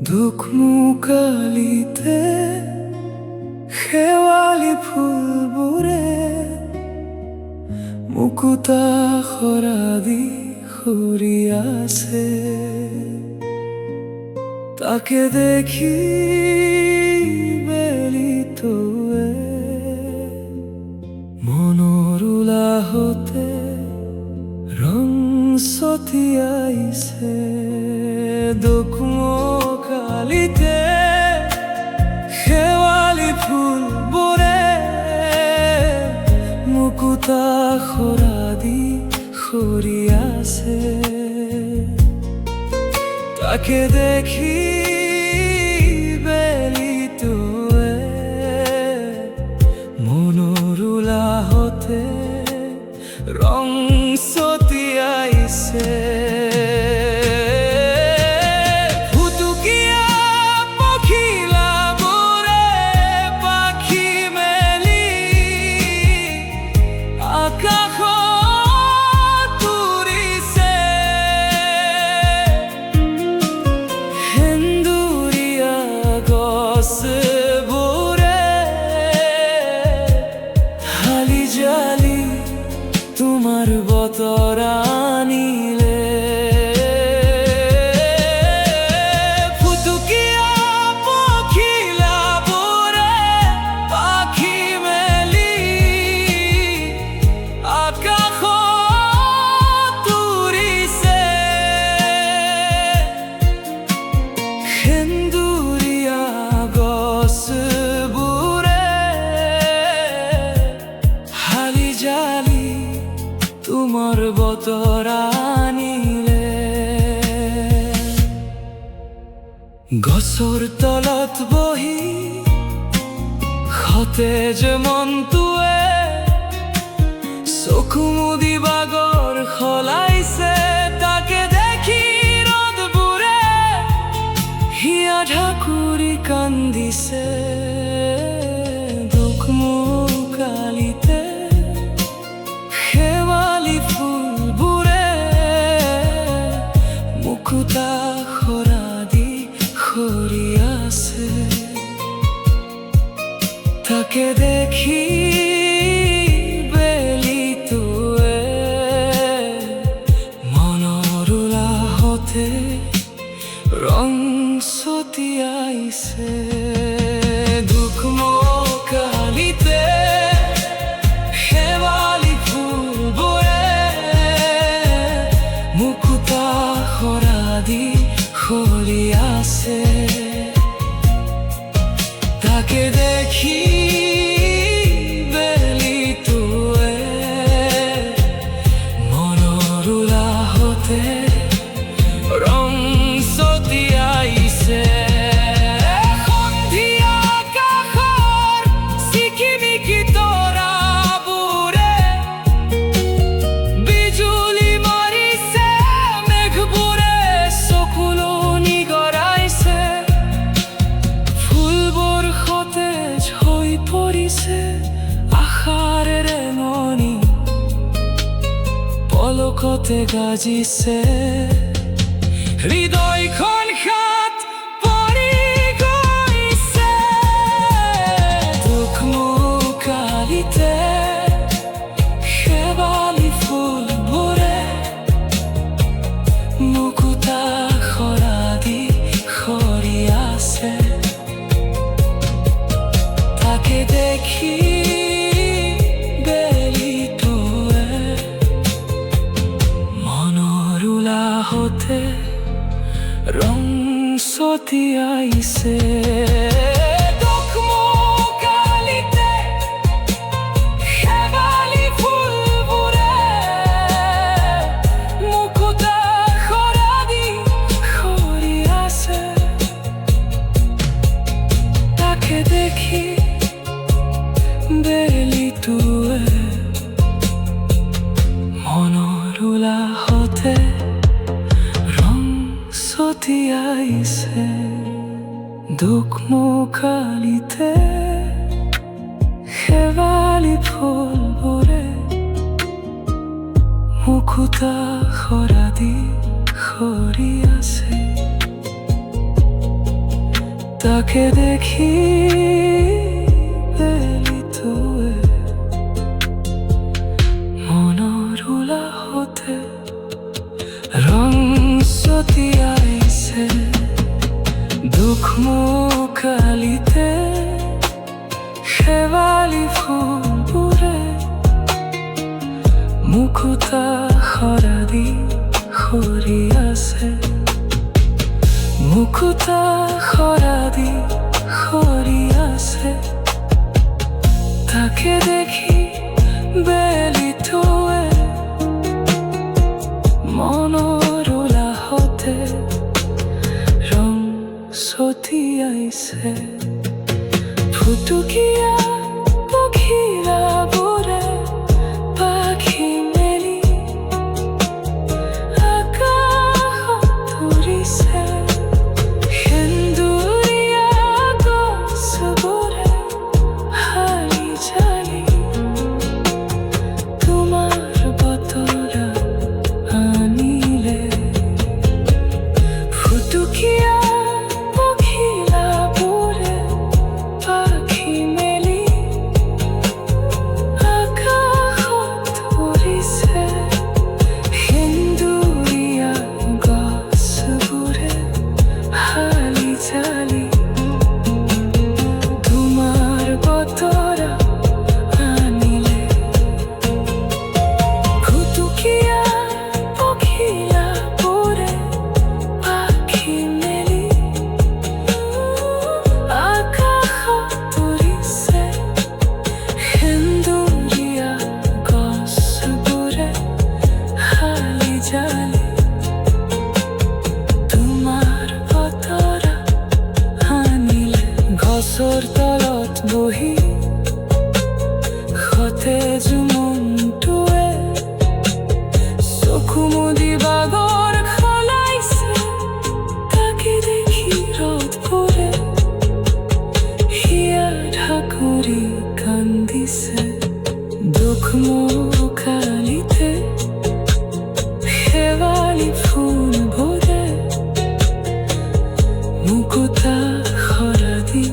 দুখমুকালিতে শেৱালি ফুলবোৰে মুকুতা সৰা দি সৰি আছে। তাকে দেখি বেলিটোৱে মনৰ উলাহতে ৰং ছটিয়াইছে। দুখমুকালিতে শেৱালি ফুলবোৰে মুকুতা সৰা দি সৰি আছে। তাকে দেখি বেলিটোৱে মনৰ উলাহতে ৰং ছটিয়াইছে। তোমার বতরা আনিলে ফুটুকিয়া পখিলা বোরে পাখি মেলি আকাশত উৰিছে। সেন্দুৰীয়া গছবোৰে হালি জালি তোমার বতৰা আনিলে। গছৰ তলত বহি সতেজ মনটোৱে চকু মুদি বাগৰ সলাইছে। তাকে দেখি ৰ'দবোৰে হিয়া ঢাকুৰি কান্দিছে। দুখমুকালিতে শেৱালি ফুলবোৰে মুকুতা সৰা দি সৰি আছে। তাকে দেখি বেলিটোৱে মনৰ উলাহতে ৰং ছটিয়াইছে। দুখমুকালিতে শেৱালি ফুলবোৰে মুকুতা সৰা দি সৰি আছে। তাকে দেখি বেলিটোৱে মনৰ উলাহতে ৰং ছটিয়াইছে। সন্ধিয়া আকাশৰ চিকিমিকি তৰাবোৰে বিজুলী মাৰিছে। মেঘবোৰে চকুলনি গৰাইছে। ফুলবোৰ সতেজ হৈ পৰিছে। আশাৰ ৰেঙনি পলকতে গাজিছে। হৃদয়খন হাত পৰি গৈছে। দুখমুকালিতে শেৱালি ফুলবোৰে মুকুতা সৰা দি সৰি আছে। তাকে দেখি বেলিটোৱে মনৰ উলাহতে ৰং ছটিয়াইছে। দুখমুকালিতে শেৱালি ফুলবোৰে মুকুতা সৰা দি সৰি আছে। তাকে দেখি বেলিটোৱে মনৰ উলাহতে ৰং ছটিয়াইছে। দুখমুকালিতে শেৱালি ফুলবোৰে মুকুতা সৰা দি সৰি আছে। তাকে দেখি বেলিতোৱে মনৰ উলাহতে ৰং ছটিয়াইছে দুখ মুকালিতে শেৱালি ফুলবোৰে মুকুতা সৰা দি সৰি আছে মুকুতা সৰা দি সৰি আছে তাকে দেখি বেলিতোৱে মনৰ উলাহতে ৰং ছটিয়াইছে ফুটুকীয়া পখিলাবোৰে পাখি মেলি আকাশত উৰিছে সেন্দুৰীয়া গছবোৰে হালি জালি তোমাৰ বতৰা আনিলে ফুটুকীয়া পখিলাবোৰে পাখি মেলি আকাশত উৰিছে সেন্দুৰীয়া গছবোৰে হালি জালি তোমাৰ বতৰা আনিলে ফুটুকীয়া পখিলাবোৰে পাখি মেলি আকাশত উৰিছে সেন্দুৰীয়া গছবোৰে হালি জালি তোমাৰ বতৰা আনিলে গছৰ তলত বহি সতেজ মনটোৱে চকু মুদি বাগৰ সলাইছে তাকে দেখি ৰ'দবোৰে হিয়া ঢাকুৰি কান্দিছে দুখ মুকালিতে শেৱালি ফুলবোৰে মুকুতা সৰা দি